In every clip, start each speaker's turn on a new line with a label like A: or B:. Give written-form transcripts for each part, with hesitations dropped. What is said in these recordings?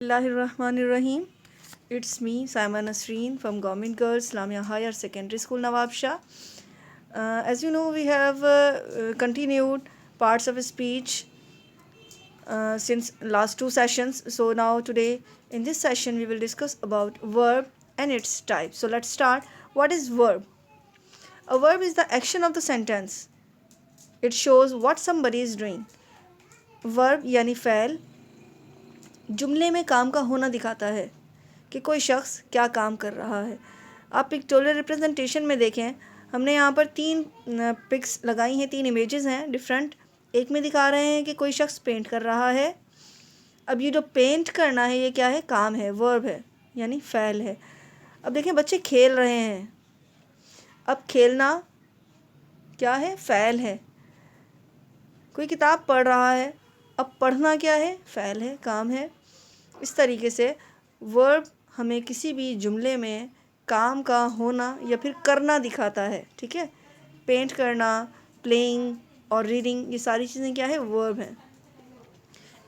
A: Bismillahirrahmanirrahim. It's me, Saima Nasreen from Government Girls Islamia Higher Secondary School, Nawabshah. As you know, we have continued parts of speech since last two sessions. So now today in this session we will discuss about verb and its types. So let's start. What is verb? A verb is the action of the sentence. It shows what somebody is doing. Verb यानी फ़ैल जुमले में काम का होना दिखाता है कि कोई शख्स क्या काम कर रहा है। आप पिक्टोरियल रिप्रेजेंटेशन में देखें, हमने यहाँ पर तीन पिक्स लगाई हैं, तीन इमेजेस हैं डिफरेंट। एक में दिखा रहे हैं कि कोई शख्स पेंट कर रहा है। अब ये जो पेंट करना है ये क्या है? काम है, वर्ब है, यानी फ़ैल है। अब देखें बच्चे खेल रहे हैं। अब खेलना क्या है? फ़ैल है। कोई किताब पढ़ रहा है। अब पढ़ना क्या है? फ़ैल है, काम है। इस तरीके से वर्ब हमें किसी भी जुमले में काम का होना या फिर करना दिखाता है। ठीक है, पेंट करना, प्लेइंग और रीडिंग, ये सारी चीज़ें क्या है? वर्ब हैं।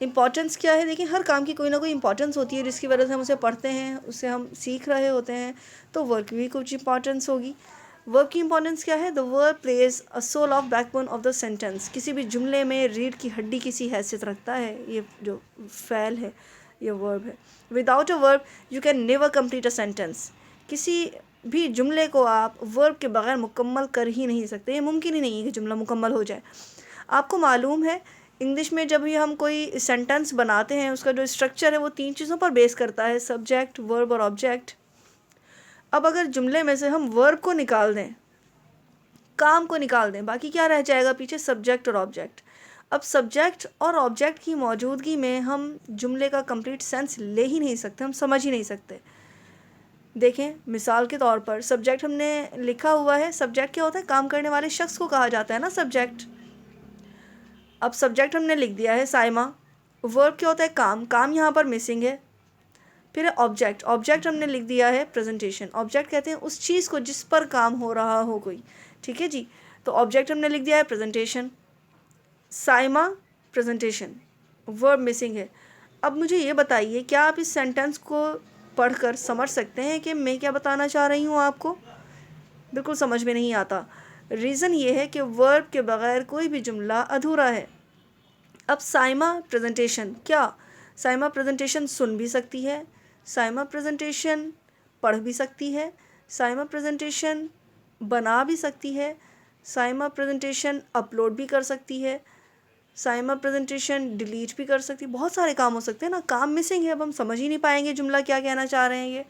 A: इम्पॉर्टेंस क्या है? देखिए, हर काम की कोई ना कोई इम्पॉर्टेंस होती है जिसकी वजह से हम उसे पढ़ते हैं, उससे हम सीख रहे होते हैं, तो वर्ब की भी कुछ इम्पॉर्टेंस होगी। वर्ब की इंपॉर्टेंस क्या है? The verb plays a soul of backbone of the sentence. किसी भी जुमले में रीढ़ की हड्डी की सी हैसियत रखता है ये जो फ़ैल है, ये वर्ब है। Without a verb you can never complete a sentence. किसी भी जुमले को आप वर्ब के बगैर मुकम्मल कर ही नहीं सकते। ये मुमकिन ही नहीं है कि जुमला मुकम्मल हो जाए। आपको मालूम है इंग्लिश में जब भी हम कोई सेंटेंस बनाते हैं उसका जो स्ट्रक्चर है वो तीन चीज़ों पर बेस करता है, सब्जेक्ट, वर्ब और ऑब्जेक्ट। अब अगर जुमले में से हम वर्ब को निकाल दें, काम को निकाल दें, बाकी क्या रह जाएगा पीछे? सब्जेक्ट और ऑब्जेक्ट। अब सब्जेक्ट और ऑब्जेक्ट की मौजूदगी में हम जुमले का कंप्लीट सेंस ले ही नहीं सकते, हम समझ ही नहीं सकते। देखें, मिसाल के तौर पर सब्जेक्ट हमने लिखा हुआ है। सब्जेक्ट क्या होता है? काम करने वाले शख्स को कहा जाता है ना सब्जेक्ट। अब सब्जेक्ट हमने लिख दिया है साइमा। वर्ब क्या होता है? काम। काम यहाँ पर मिसिंग है। फिर है ऑब्जेक्ट। ऑब्जेक्ट हमने लिख दिया है प्रेजेंटेशन। ऑब्जेक्ट कहते हैं उस चीज़ को जिस पर काम हो रहा हो कोई। ठीक है जी, तो ऑब्जेक्ट हमने लिख दिया है presentation. Saima presentation, verb missing है। अब मुझे ये बताइए, क्या आप इस सेंटेंस को पढ़कर समझ सकते हैं कि मैं क्या बताना चाह रही हूँ आपको? बिल्कुल समझ में नहीं आता। रीज़न ये है कि वर्ब के बगैर कोई भी जुमला अधूरा है। अब साइमा प्रेजेंटेशन, क्या साइमा प्रेजेंटेशन सुन भी सकती है, साइमा प्रेजेंटेशन पढ़ भी सकती है, साइमा प्रेजेंटेशन बना भी सकती है, साइमा प्रेजेंटेशन अपलोड भी कर सकती है, साइमा प्रेजेंटेशन डिलीट भी कर सकती है। बहुत सारे काम हो सकते हैं ना। काम मिसिंग है, अब हम समझ ही नहीं पाएंगे जुमला क्या कहना चाह रहे हैं ये।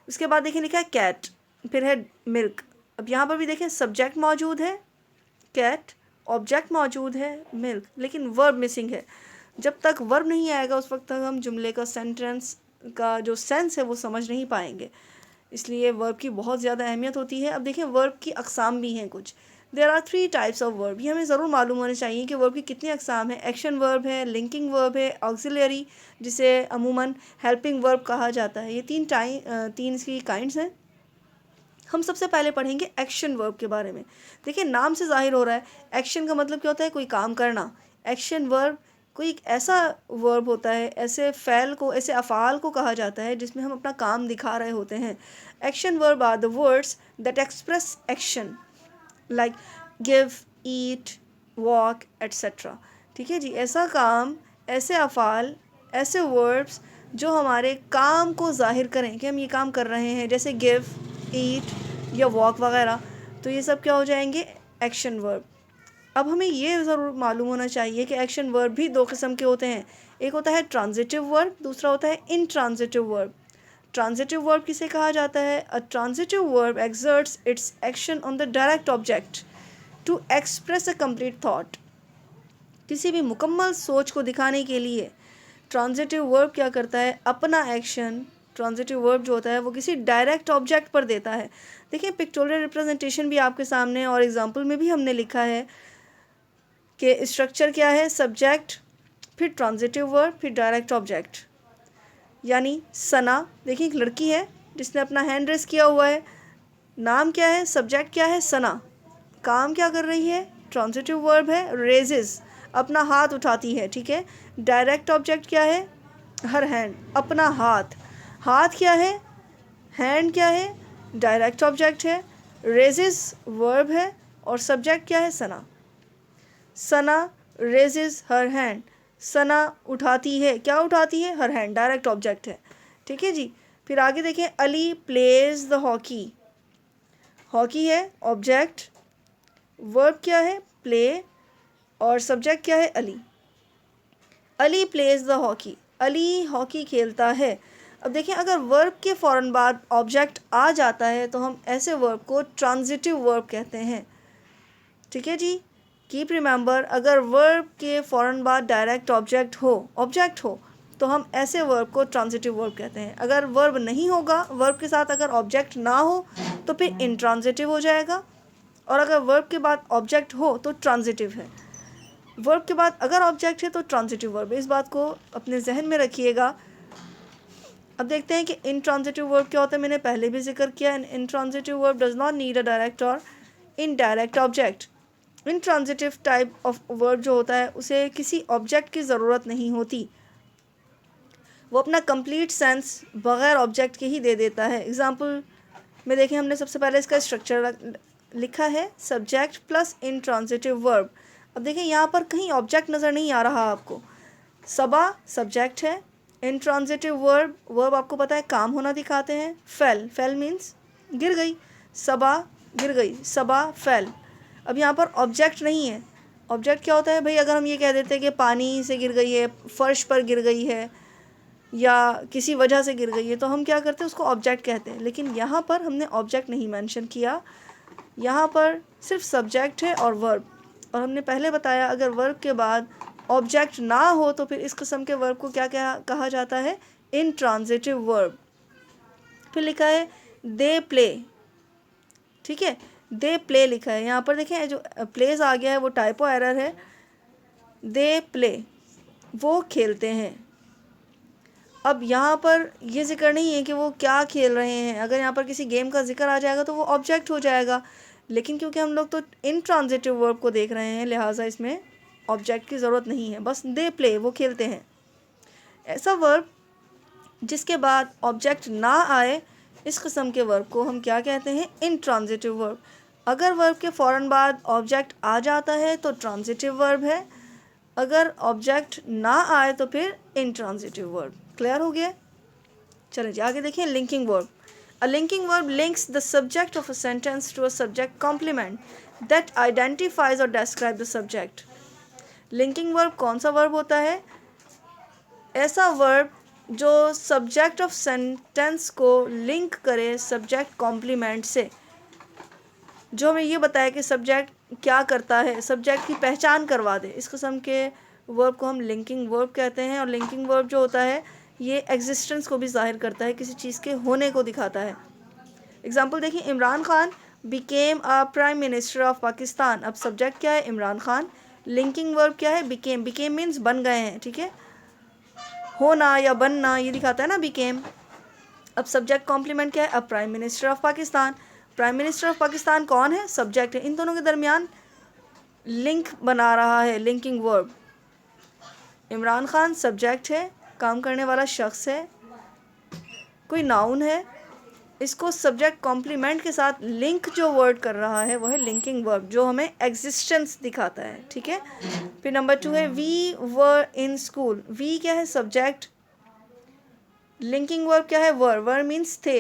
A: उसके बाद देखें लिखा है कैट, फिर है मिल्क। अब यहाँ पर भी देखें सब्जेक्ट मौजूद है कैट, ऑब्जेक्ट मौजूद है मिल्क, लेकिन वर्ब मिसिंग है। जब तक वर्ब नहीं आएगा उस वक्त तक हम जुमले का सेंटेंस का जो सेंस है वो समझ नहीं पाएंगे। इसलिए वर्ब की बहुत ज़्यादा अहमियत होती है। अब देखें वर्ब की अक़साम भी हैं कुछ। There are 3 types of verb. ये हमें ज़रूर मालूम होना चाहिए कि वर्ब की कितनी अक़साम है। एक्शन वर्ब है, लिंकिंग वर्ब है, ऑक्सिलरी जिसे अमूमन हेल्पिंग वर्ब कहा जाता है। ये तीन इसकी काइंड्स हैं। हम सबसे पहले पढ़ेंगे एक्शन वर्ब के बारे में। देखिए, नाम से जाहिर हो रहा है एक्शन का मतलब क्या होता है? कोई काम करना। एक्शन वर्ब कोई एक ऐसा वर्ब होता है, ऐसे फ़ैल को, ऐसे अफ़ाल को कहा जाता है जिसमें हम अपना काम दिखा रहे होते हैं। Action verb are the words that express action like give, eat, walk etcetera. ठीक है जी, ऐसा काम, ऐसे अफ़ाल, ऐसे वर्ब्स जो हमारे काम को ज़ाहिर करें कि हम ये काम कर रहे हैं, जैसे गिव, ईट या वॉक वगैरह। तो ये सब क्या हो जाएंगे? Action verb. अब हमें ये ज़रूर मालूम होना चाहिए कि एक्शन वर्ब भी 2 किस्म के होते हैं। एक होता है ट्रांजिटिव वर्ब, दूसरा होता है इनट्रांजिटिव वर्ब। ट्रांजिटिव वर्ब किसे कहा जाता है? A transitive verb exerts its action on the direct object to express a complete thought. किसी भी मुकम्मल सोच को दिखाने के लिए ट्रांजिटिव वर्ब क्या करता है? अपना एक्शन, ट्रांजिटिव वर्ब जो होता है वो किसी डायरेक्ट ऑब्जेक्ट पर देता है। देखिए, पिक्टोरियल रिप्रेजेंटेशन भी आपके सामने और एग्जांपल में भी हमने लिखा है कि स्ट्रक्चर क्या है? सब्जेक्ट, फिर ट्रांजिटिव वर्ब, फिर डायरेक्ट ऑब्जेक्ट। यानी सना, देखिए एक लड़की है जिसने अपना हैंड रेस किया हुआ है। नाम क्या है? सब्जेक्ट क्या है? सना। काम क्या कर रही है? ट्रांजिटिव वर्ब है, रेजेस, अपना हाथ उठाती है। ठीक है, डायरेक्ट ऑब्जेक्ट क्या है? हर हैंड, अपना हाथ। हाथ क्या है, हैंड क्या है, डायरेक्ट ऑब्जेक्ट है, रेजेस वर्ब है, और सब्जेक्ट क्या है, सना। सना रेजेस हर हैंड, सना उठाती है, क्या उठाती है, हर हैंड, डायरेक्ट ऑब्जेक्ट है। ठीक है जी। फिर आगे देखें, Ali plays the hockey. Hockey है ऑब्जेक्ट, वर्ब क्या है, प्ले, और सब्जेक्ट क्या है, Ali. Ali plays the hockey, Ali hockey खेलता है। अब देखें, अगर वर्ब के फ़ौरन बाद ऑब्जेक्ट आ जाता है तो हम ऐसे वर्ब को ट्रांजिटिव वर्ब कहते हैं। ठीक है जी। कीप रिमेंबर, अगर वर्ब के फ़ौरन बाद डायरेक्ट ऑब्जेक्ट हो तो हम ऐसे वर्ब को ट्रांजिटिव वर्ब कहते हैं। अगर वर्ब नहीं होगा, वर्ब के साथ अगर ऑब्जेक्ट ना हो तो फिर इंट्रांजिटिव हो जाएगा, और अगर वर्ब के बाद ऑब्जेक्ट हो तो ट्रांजिटिव है। वर्ब के बाद अगर ऑब्जेक्ट है तो ट्रांजिटिव वर्ब, इस बात को अपने जहन में रखिएगा। अब देखते हैं कि इंट्रांजिटिव वर्ब क्या होता है। मैंने पहले भी जिक्र किया, intransitive verb does not need a direct or indirect object. Intransitive type of verb जो होता है उसे किसी ऑब्जेक्ट की ज़रूरत नहीं होती, वो अपना कंप्लीट सेंस बग़ैर ऑब्जेक्ट के ही दे देता है। एग्जाम्पल में देखें, हमने सबसे पहले इसका स्ट्रक्चर लिखा है, सब्जेक्ट प्लस इंट्रांजिटिव वर्ब। अब देखें, यहाँ पर कहीं ऑब्जेक्ट नज़र नहीं आ रहा आपको। सबा सब्जेक्ट है, इंट्रांजिटिव वर्ब आपको पता है काम होना दिखाते हैं। फेल मीन्स गिर गई, सबा गिर गई, सबा फेल। अब यहाँ पर ऑब्जेक्ट नहीं है। ऑब्जेक्ट क्या होता है भाई, अगर हम ये कह देते हैं कि पानी से गिर गई है, फर्श पर गिर गई है, या किसी वजह से गिर गई है, तो हम क्या करते हैं, उसको ऑब्जेक्ट कहते हैं। लेकिन यहाँ पर हमने ऑब्जेक्ट नहीं मेंशन किया, यहाँ पर सिर्फ सब्जेक्ट है और वर्ब। और हमने पहले बताया, अगर वर्ब के बाद ऑब्जेक्ट ना हो तो फिर इस किस्म के वर्ब को क्या क्या कहा जाता है, इंट्रांजिटिव वर्ब। फिर लिखा है दे प्ले। ठीक है, दे प्ले लिखा है, यहाँ पर देखें जो प्लेस आ गया है वो टाइपो एरर है। दे प्ले, वो खेलते हैं। अब यहाँ पर ये जिक्र नहीं है कि वो क्या खेल रहे हैं। अगर यहाँ पर किसी गेम का जिक्र आ जाएगा तो वो ऑब्जेक्ट हो जाएगा, लेकिन क्योंकि हम लोग तो इंट्रांजिटिव वर्ब को देख रहे हैं लिहाजा इसमें ऑब्जेक्ट की ज़रूरत नहीं है, बस दे प्ले, वो खेलते हैं। ऐसा वर्ब जिसके बाद ऑब्जेक्ट ना आए, इस किस्म के वर्ब को हम क्या कहते हैं, इंट्रांजिटिव वर्ब। अगर वर्ब के फ़ौरन बाद ऑब्जेक्ट आ जाता है तो ट्रांजिटिव वर्ब है, अगर ऑब्जेक्ट ना आए तो फिर इंट्रांजिटिव वर्ब। क्लियर हो गया। चलिए जी आगे देखिए, linking verb. A linking verb links the subject of a sentence to a subject complement that identifies or describe the subject. Linking verb कौन सा वर्ब होता है, ऐसा वर्ब जो सब्जेक्ट ऑफ सेंटेंस को लिंक करे सब्जेक्ट कॉम्प्लीमेंट से, जो हमें ये बताए कि सब्जेक्ट क्या करता है, सब्जेक्ट की पहचान करवा दे। इस किस्म के वर्ब को हम लिंकिंग वर्ब कहते हैं। और लिंकिंग वर्ब जो होता है ये एग्जिस्टेंस को भी जाहिर करता है, किसी चीज़ के होने को दिखाता है। एग्जाम्पल देखिए, Imran Khan became a prime minister of Pakistan. अब सब्जेक्ट क्या है, इमरान खान, लिंकिंग वर्ब क्या है, बिकेम। बिकेम मीन्स बन गए हैं, ठीक है, होना या बनना ये दिखाता है ना, बिकेम। अब सब्जेक्ट कॉम्प्लीमेंट क्या है, अब prime minister of Pakistan. Prime minister of Pakistan कौन है, सब्जेक्ट है। इन दोनों के दरमियान लिंक बना रहा है linking verb. Imran Khan subject है, काम करने वाला शख्स है, कोई नाउन है, इसको सब्जेक्ट कॉम्प्लीमेंट के साथ लिंक जो वर्ड कर रहा है वो है लिंकिंग वर्ब, जो हमें एग्जिस्टेंस दिखाता है। ठीक है। फिर नंबर 2 है we were in school. We क्या है, सब्जेक्ट, लिंकिंग वर्ब क्या है, वर मीन्स थे,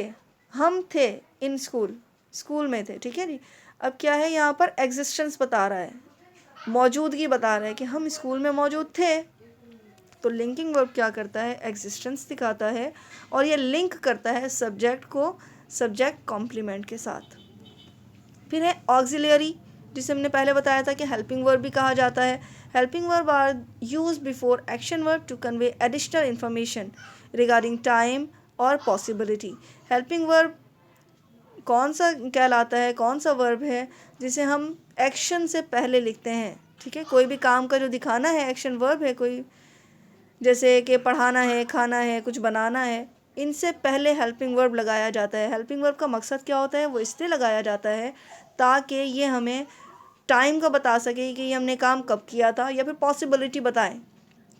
A: हम थे इन स्कूल, स्कूल में थे। ठीक है जी। अब क्या है, यहाँ पर एग्जिस्टेंस बता रहा है, मौजूदगी बता रहा है कि हम स्कूल में मौजूद थे। तो लिंकिंग वर्ब क्या करता है, एग्जिस्टेंस दिखाता है, और ये लिंक करता है सब्जेक्ट को सब्जेक्ट कॉम्प्लीमेंट के साथ। फिर है ऑक्सिलियरी, जिसे हमने पहले बताया था कि हेल्पिंग वर्ब भी कहा जाता है। Helping verb are use before action verb to convey additional information regarding time और पॉसिबिलिटी। हेल्पिंग वर्ब कौन सा कहलाता है, कौन सा वर्ब है जिसे हम एक्शन से पहले लिखते हैं। ठीक है, कोई भी काम का जो दिखाना है एक्शन वर्ब है, कोई जैसे कि पढ़ाना है, खाना है, कुछ बनाना है, इनसे पहले हेल्पिंग वर्ब लगाया जाता है। हेल्पिंग वर्ब का मकसद क्या होता है, वो इसलिए लगाया जाता है ताकि ये हमें टाइम का बता सके कि ये हमने काम कब किया था, या फिर पॉसिबिलिटी बताएं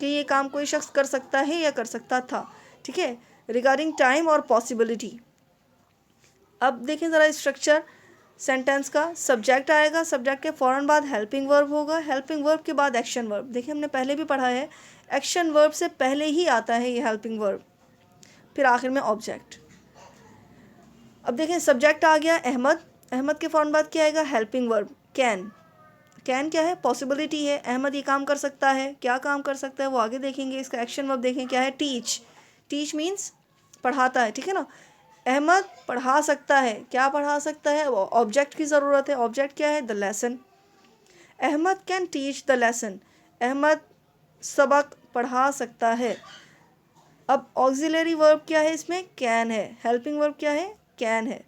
A: कि ये काम कोई शख्स कर सकता है या कर सकता था, ठीक है। रिगार्डिंग टाइम और पॉसिबिलिटी। अब देखें ज़रा स्ट्रक्चर सेंटेंस का। सब्जेक्ट आएगा, सब्जेक्ट के फ़ौरन बाद हेल्पिंग वर्ब होगा, हेल्पिंग वर्ब के बाद एक्शन वर्ब। देखिए हमने पहले भी पढ़ा है, एक्शन वर्ब से पहले ही आता है ये हेल्पिंग वर्ब, फिर आखिर में ऑब्जेक्ट। अब देखें सब्जेक्ट आ गया अहमद, अहमद के फ़ौरन बाद क्या आएगा? Helping verb can. कैन क्या है? पॉसिबिलिटी है, अहमद ये काम कर सकता है। क्या काम कर सकता है वो आगे देखेंगे। इसका एक्शन वर्ब देखें क्या है? टीच। टीच मीन्स पढ़ाता है, ठीक है ना। अहमद पढ़ा सकता है, क्या पढ़ा सकता है? ऑब्जेक्ट की ज़रूरत है। ऑब्जेक्ट क्या है? The lesson. Ahmad can teach the lesson, Ahmad सबक पढ़ा सकता है। अब ऑक्सिलरी वर्ब क्या है इसमें? कैन है। हेल्पिंग वर्ब क्या है? कैन है।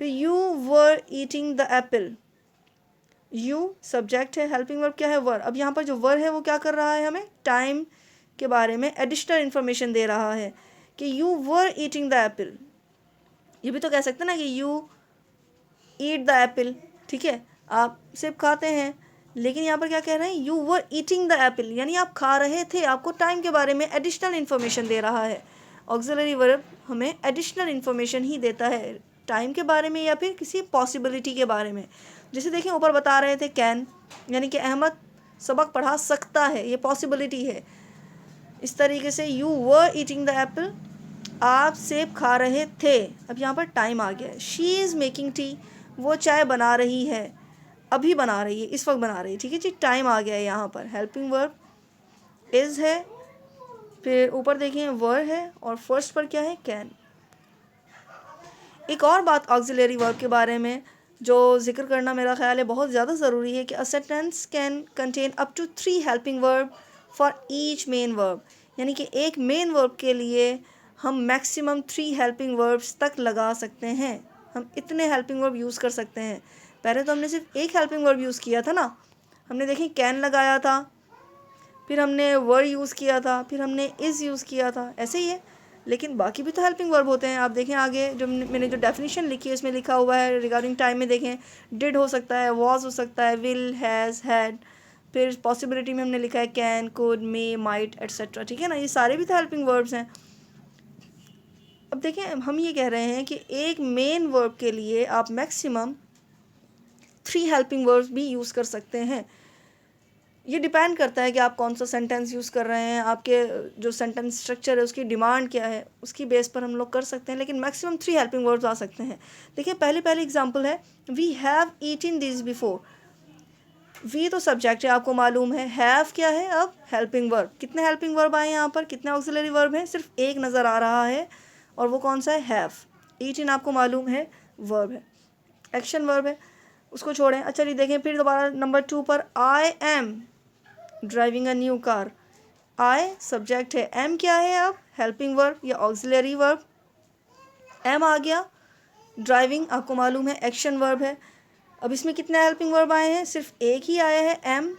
A: फिर you were eating the Apple, you subject है, हेल्पिंग वर्ब क्या है? वर। अब यहाँ पर जो वर है वो क्या कर रहा है? हमें टाइम के बारे में एडिशनल इन्फॉर्मेशन दे रहा है कि you were eating the Apple. ये भी तो कह सकते हैं ना कि यू ईट द एप्पल, ठीक है, आप सेब खाते हैं। लेकिन यहाँ पर क्या कह रहे हैं? You were eating the Apple, यानी आप खा रहे थे। आपको टाइम के बारे में एडिशनल इन्फॉर्मेशन दे रहा है। ऑक्सिलरी वर्ब हमें एडिशनल इन्फॉर्मेशन ही देता है, टाइम के बारे में या फिर किसी पॉसिबिलिटी के बारे में। जैसे देखें ऊपर बता रहे थे कैन, यानी कि अहमद सबक पढ़ा सकता है, ये पॉसिबिलिटी है। इस तरीके से you were eating the Apple, आप सेब खा रहे थे। अब यहाँ पर टाइम आ गया है। शी इज़ मेकिंग टी, वो चाय बना रही है, अभी बना रही है, इस वक्त बना रही है, ठीक है जी। टाइम आ गया है यहाँ पर। हेल्पिंग वर्ब इज़ है, फिर ऊपर देखिए वर है, और फर्स्ट पर क्या है? कैन। एक और बात ऑक्सिलरी वर्ब के बारे में जो जिक्र करना मेरा ख्याल है बहुत ज़्यादा ज़रूरी है कि a sentence can contain up to 3 helping verb for each main verb, यानी कि एक मेन वर्ब के लिए हम मैक्सिमम 3 हेल्पिंग वर्ब्स तक लगा सकते हैं। हम इतने हेल्पिंग वर्ब यूज़ कर सकते हैं। पहले तो हमने सिर्फ एक हेल्पिंग वर्ब यूज़ किया था ना, हमने देखिए कैन लगाया था, फिर हमने वर यूज़ किया था, फिर हमने इज़ यूज़ किया था, ऐसे ही है। लेकिन बाकी भी तो हेल्पिंग वर्ब होते हैं। आप देखें आगे जो मैंने जो डेफिनेशन लिखी है इसमें लिखा हुआ है रिगार्डिंग टाइम में, देखें डिड हो सकता है, वॉज हो सकता है, विल, हैज़, हैड। फिर पॉसिबिलिटी में हमने लिखा है can, could, may, might, etcetera, ठीक है ना। ये सारे भी तो हेल्पिंग वर्ब्स हैं। अब देखें हम ये कह रहे हैं कि एक मेन वर्ब के लिए आप मैक्सिमम 3 हेल्पिंग वर्ब्स भी यूज़ कर सकते हैं। ये डिपेंड करता है कि आप कौन सा सेंटेंस यूज़ कर रहे हैं, आपके जो सेंटेंस स्ट्रक्चर है उसकी डिमांड क्या है, उसकी बेस पर हम लोग कर सकते हैं। लेकिन मैक्सिमम 3 हेल्पिंग वर्ड्स आ सकते हैं। देखिए पहली एग्जांपल है we have eaten this before. We तो सब्जेक्ट है, आपको मालूम है। हैव क्या है? अब हेल्पिंग वर्ब। कितने हेल्पिंग वर्ब आए यहाँ पर? कितने ऑक्सिलरी वर्ब हैं? सिर्फ एक नज़र आ रहा है, और वो कौन सा है? हैव। ईटन आपको मालूम है वर्ब है, एक्शन वर्ब है, उसको छोड़ें। अच्छा जी देखें फिर दोबारा नंबर 2 पर, I am driving a new car. I subject है, एम क्या है? अब हेल्पिंग वर्ब या ऑक्सिलरी वर्ब। एम आ गया, ड्राइविंग आपको मालूम है एक्शन वर्ब है। अब इसमें कितने हेल्पिंग वर्ब आए हैं? सिर्फ एक ही आया है, एम।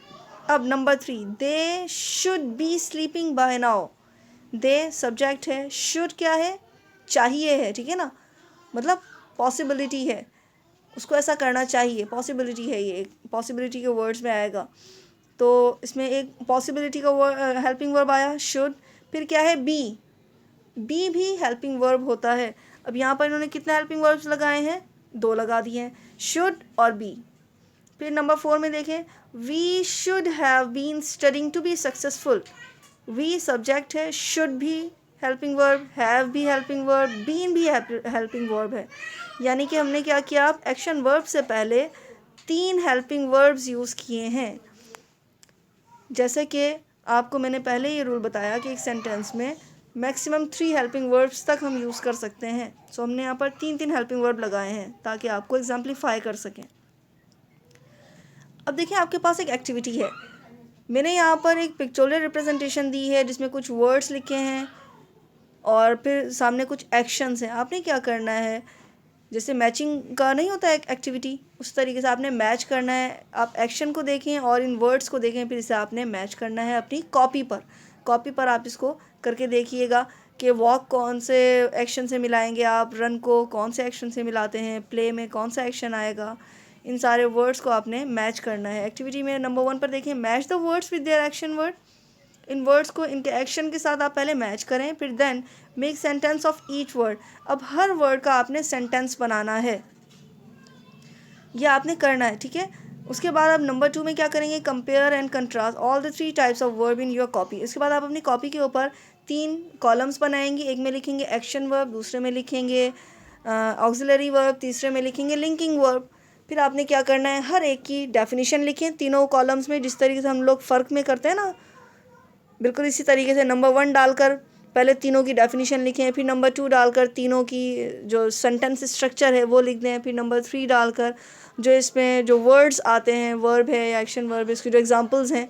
A: अब number 3, they should be sleeping by now. They subject है, शुड क्या है? चाहिए है, ठीक है ना, मतलब पॉसिबिलिटी है, उसको ऐसा करना चाहिए, पॉसिबिलिटी है, ये पॉसिबिलिटी के वर्ड्स में आएगा। तो इसमें एक पॉसिबिलिटी का हेल्पिंग वर्ब आया शुड। फिर क्या है? बी। बी भी हेल्पिंग वर्ब होता है। अब यहाँ पर इन्होंने कितने हेल्पिंग वर्ब्स लगाए हैं? 2 लगा दिए हैं, शुड और बी। फिर नंबर 4 में देखें, we should have been studying to be successful. We subject है, शुड भी हेल्पिंग वर्ब, हैव भी हेल्पिंग वर्ब, बीन भी हेल्पिंग वर्ब है। यानी कि हमने क्या किया? आप एक्शन वर्ब से पहले 3 हेल्पिंग वर्ब्स यूज़ किए हैं। जैसे कि आपको मैंने पहले ये रूल बताया कि एक सेंटेंस में मैक्सिमम 3 हेल्पिंग वर्ब्स तक हम यूज़ कर सकते हैं। सो हमने यहाँ पर 3 हेल्पिंग वर्ब लगाए हैं ताकि आपको एग्जाम्पलीफाई कर सकें। अब देखिए आपके पास एक एक्टिविटी है, मैंने यहाँ पर एक पिक्चोरियल रिप्रेजेंटेशन दी है जिसमें कुछ वर्ड्स लिखे हैं और फिर सामने कुछ एक्शंस हैं। आपने क्या करना है, जैसे मैचिंग का नहीं होता एक एक्टिविटी, उस तरीके से आपने मैच करना है। आप एक्शन को देखें और इन वर्ड्स को देखें, फिर इसे आपने मैच करना है अपनी कॉपी पर। कॉपी पर आप इसको करके देखिएगा कि वॉक कौन से एक्शन से मिलाएंगे आप, रन को कौन से एक्शन से मिलाते हैं, प्ले में कौन सा एक्शन आएगा। इन सारे वर्ड्स को आपने मैच करना है। एक्टिविटी में नंबर 1 पर देखें, match the words with their action word in words को इनके एक्शन के साथ आप पहले मैच करें, फिर then make sentence of each word. अब हर वर्ड का आपने सेंटेंस बनाना है, ये आपने करना है, ठीक है। उसके बाद आप नंबर 2 में क्या करेंगे, compare and contrast all the 3 types of verb in your copy. इसके बाद आप अपनी कॉपी के ऊपर 3 कॉलम्स बनाएंगे, एक में लिखेंगे एक्शन वर्ब, दूसरे में लिखेंगे ऑक्सिलरी वर्ब, तीसरे में लिखेंगे लिंकिंग वर्ब। फिर आपने क्या करना है, हर एक की डेफिनेशन लिखें तीनों कॉलम्स में, जिस तरीके से हम लोग फ़र्क में करते हैं ना, बिल्कुल इसी तरीके से नंबर 1 डालकर पहले तीनों की डेफिनेशन लिखें, फिर नंबर 2 डालकर तीनों की जो सेंटेंस स्ट्रक्चर है वो लिख दें, फिर नंबर 3 डालकर जो इसमें जो वर्ड्स आते हैं, वर्ब है या एक्शन वर्ब, इसके जो एग्जांपल्स हैं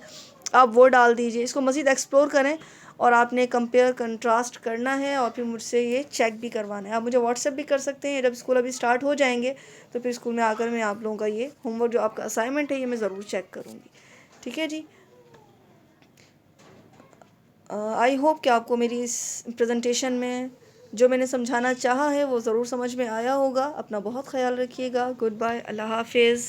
A: आप वो डाल दीजिए। इसको मज़ीद एक्सप्लोर करें और आपने कंपेयर कंट्रास्ट करना है और फिर मुझसे ये चेक भी करवाना है। आप मुझे व्हाट्सएप भी कर सकते हैं, जब स्कूल अभी स्टार्ट हो जाएंगे तो फिर स्कूल में आकर मैं आप लोगों का ये होमवर्क जो आपका असाइनमेंट है ये मैं ज़रूर चेक करूँगी, ठीक है जी। आई होप कि आपको मेरी इस प्रेजेंटेशन में जो मैंने समझाना चाहा है वो ज़रूर समझ में आया होगा। अपना बहुत ख्याल रखिएगा। गुड बाय, अल्लाह हाफिज़।